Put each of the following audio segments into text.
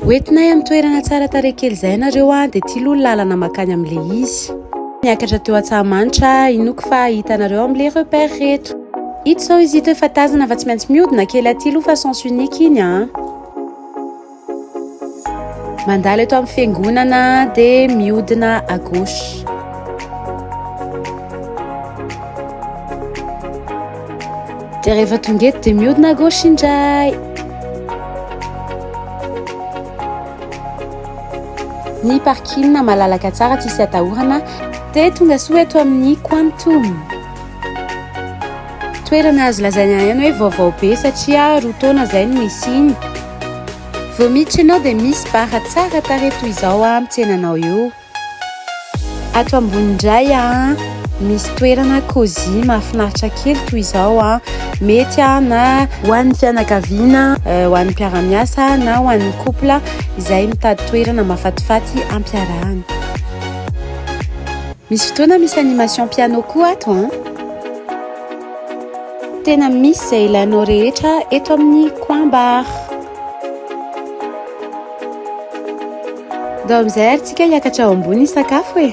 Hoentinay amin'ny toerana tsara tarehy kely izay ianareo dia tia aloha lalana makany amin'ilay izy. Niakatra teo Antsahamanitra inoko fa hitanareo amin'ilay repère reto. Ito zao izy ito efa tazana fa tsy maintsy mihodina kely aty aloha fa sens unique iny Mandalo eto amin'ny fiangonana dia mihodina à gauche. Dia rehefa tonga eto dia mihodina à gauche indray. Ny parking malalaka tsara tsisy atahorana dia tonga soa eto amin'ny Quantum. Toerana azo lazaina ihany hoe vaovao be satria roa taona izay no misy iny. Vao miditra ianao dia misy bara tsara tarehy toy izao mitsenanao eo. Ato ambony indray misy toerana cosy mahafinaritra kely toy izao mety na ho an'ny fianakaviana, ho an'ny mpiara-miasa na ho an'ny couple izay mitady toerana mahafatifaty ampiarahana. Misy fotoana misy animation piano koa ato Tena misy izay ilainao rehetra eto amin'ny coin bar. Dao amin'izay aritsika hiakatra ao ambony sakafo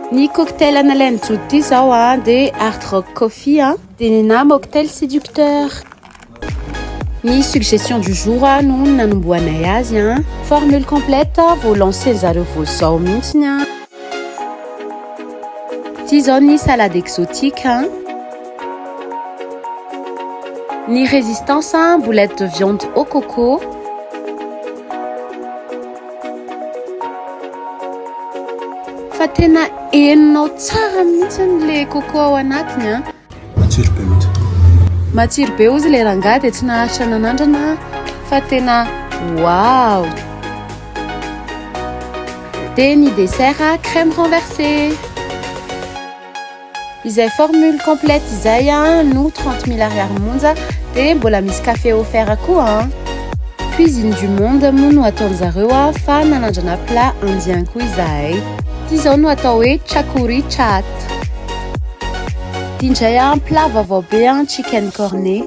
Ny cocktail nalainy jody ity zao dia Hard Rock Coffee dia nena mocktail séducteur. Ny suggestion du jour no nanomboanay azy formule complète vao lancé zareo vao zao mihitsiny Ity zao ny salade exotique Ny résistance boulette de viande au coco. Fa tena enonao tsara mihitsy le coco ao anatiny Matsiro be ozy le rangahy dia tsy naharitra nanandrana fa tena wow. Dia ny dessert crème renversée. Izay formule complète izay no 30 000 ariary monja dia mbola misy café offert koa Cuisine du monde moa no ataon'zareo fa nanandrana plat indien koa izahay. Ity zao no atao hoe chakuri chat. Ity indray plat vaovao be chicken cornet.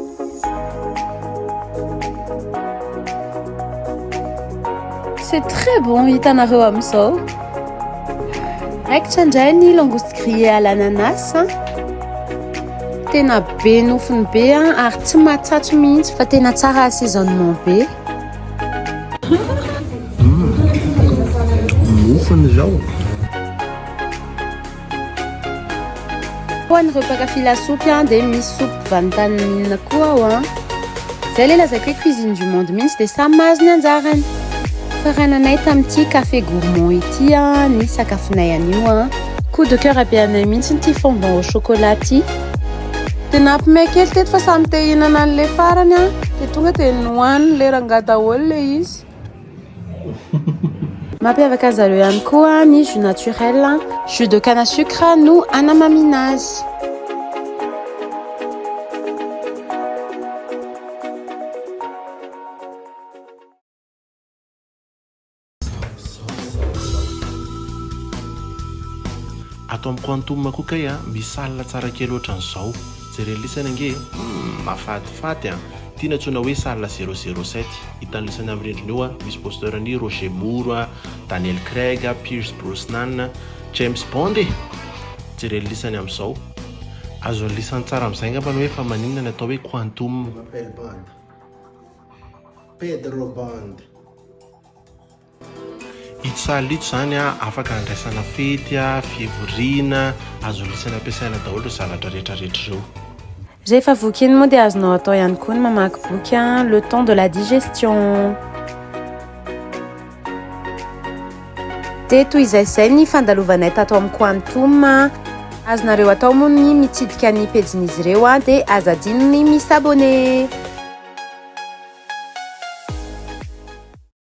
C'est très bon hitanareo amin'izao. Raikitra indray ny langouste grillée à l'ananas. Tena be nofony be ary tsy matsatso mihitsy fa tena tsara assaisonnement be. Nofony zao. Ho an'ireo mpakafy lasopy dia misy soupe van-tan koa ao Izay le lazaiko hoe cuisine du monde mihitsy dia samy mahazo ny anjarany. Farananay tamin'ity café gourmand ity ny sakafonay anio coup de cœur abianay mihitsy ny fondant au chocolat ity. Dia nampimay kely teto fa samy te hihinana an'le farany dia tonga dia nohaniny le rangahy daholo le izy. Mampiavaka azy zareo ihany koa ny jus naturel, jus de canne à sucre no anamamina azy. Ato amin'ny Quantum koa kay misy salle tsara kely ohatran'izao. Jereo lisana ange mafatifaty Tiana tsona hoe salle 007. Hitan'ny lisana amin'ny rindrina io misy posterany Roger Moore, Daniel Craig, Pierce Brosnan, James Bond Jereo lisany amin'izao. Azo lisany tsara amin'izay ngamba hoe fa maninona natao hoe Quantum. Pedro Bond. Ito salle ito zany afaka andraisana fety, fivoriana, azo lisana ampiasaina daholo zavatra rehetrarehetra ireo. Rehefa voky iny moa dia azonao atao ihany koa ny mamaky boky le temps de la digestion. Dia toy izay ny fandalovanay tato amin'ny Quantum. Azonareo atao moa ny mitsidika ny pejin'izy ireo dia aza adino ny misabone.